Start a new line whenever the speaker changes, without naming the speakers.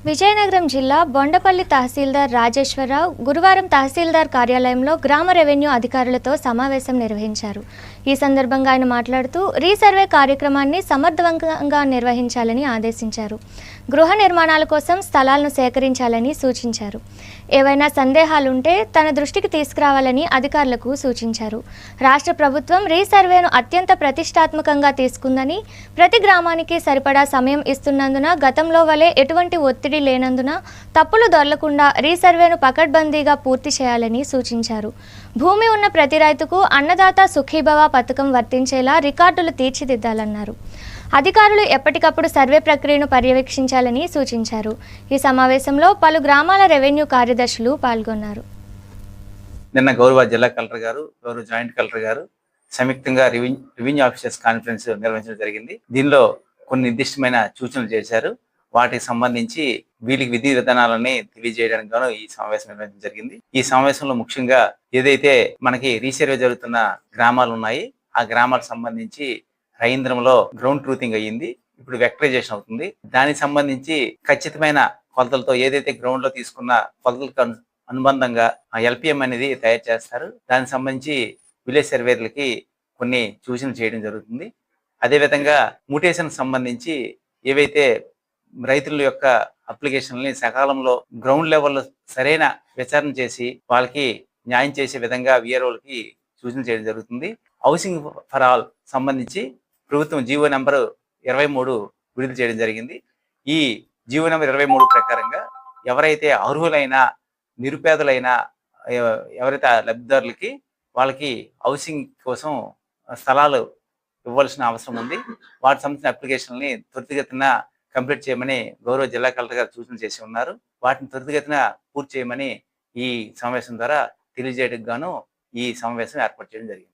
విజయనగరం జిల్లా బొండపల్లి తహసీల్దార్ రాజేశ్వరరావు గురువారం తహసీల్దార్ కార్యాలయంలో గ్రామ రెవెన్యూ అధికారులతో సమావేశం నిర్వహించారు. ఈ సందర్భంగా ఆయన మాట్లాడుతూ రీసర్వే కార్యక్రమాన్ని సమర్థవంతంగా నిర్వహించాలని ఆదేశించారు. గృహ నిర్మాణాల కోసం స్థలాలను సేకరించాలని సూచించారు. ఏవైనా సందేహాలుంటే తన దృష్టికి తీసుకురావాలని అధికారులకు సూచించారు. రాష్ట్ర ప్రభుత్వం రీసర్వేను అత్యంత ప్రతిష్టాత్మకంగా తీసుకుందని, ప్రతి గ్రామానికి సరిపడా సమయం ఇస్తున్నందున గతంలో వలె ఎటువంటి ఒత్తిడి లేనందున తప్పులు దొరలకుండా రీసర్వేను పకడ్బందీగా పూర్తి చేయాలని సూచించారు. భూమి ఉన్న ప్రతి రైతుకు అన్నదాత సుఖీభవ పథకం వర్తించేలా రికార్డులు తీర్చిదిద్దాలన్నారు. అధికారులు ఎప్పటికప్పుడు సర్వే ప్రక్రియను పర్యవేక్షించాలని సూచించారు. ఈ సమావేశంలో పలు గ్రామాల రెవెన్యూ కార్యదర్శులు పాల్గొన్నారు.
నిన్న గౌరవ జిల్లా కలెక్టర్ గారు, గౌరవ జాయింట్ కలెక్టర్ గారు సంయుక్తంగా రెవెన్యూ ఆఫీసర్స్ కాన్ఫరెన్స్ నిర్వహించడం జరిగింది. దీనిలో కొన్ని నిర్దిష్టమైన సూచనలు చేశారు. వాటికి సంబంధించి వీళ్ళకి విధి విధానాలని తెలియజేయడానికి గాను ఈ సమావేశం నిర్వహించడం జరిగింది. ఈ సమావేశంలో ముఖ్యంగా ఏదైతే మనకి రీసర్వే జరుగుతున్న గ్రామాలు ఉన్నాయి, ఆ గ్రామాలకు సంబంధించి రవీంద్రంలో గ్రౌండ్ ట్రూతింగ్ అయ్యింది. ఇప్పుడు వెక్టరైజేషన్ అవుతుంది. దానికి సంబంధించి ఖచ్చితమైన కొలతలతో ఏదైతే గ్రౌండ్ లో తీసుకున్న కొలతలకు అనుబంధంగా ఎల్పిఎం అనేది తయారు చేస్తారు. దానికి సంబంధించి విలేజ్ సర్వేర్లకి కొన్ని సూచనలు చేయడం జరుగుతుంది. అదేవిధంగా మ్యూటేషన్ సంబంధించి ఏవైతే రైతుల యొక్క అప్లికేషన్లని సకాలంలో గ్రౌండ్ లెవెల్లో సరైన విచారణ చేసి వాళ్ళకి న్యాయం చేసే విధంగా విఆర్ఓలకి సూచన చేయడం జరుగుతుంది. హౌసింగ్ ఫర్ ఆల్ సంబంధించి ప్రభుత్వం జీవో నెంబర్ 23 విడుదల చేయడం జరిగింది. ఈ జీవో నెంబర్ 23 ప్రకారంగా ఎవరైతే అర్హులైన నిరుపేదలైన ఎవరైతే లబ్ధిదారులకి వాళ్ళకి హౌసింగ్ కోసం స్థలాలు ఇవ్వాల్సిన అవసరం ఉంది. వాటికి సంబంధించిన అప్లికేషన్ని త్వరితగతిన కంప్లీట్ చేయమని గౌరవ జిల్లా కలెక్టర్ గారు సూచన చేసి ఉన్నారు. వాటిని త్వరితగతిన పూర్తి చేయమని ఈ సమావేశం ద్వారా తెలియజేయడానికి గాను ఈ సమావేశం ఏర్పాటు చేయడం జరిగింది.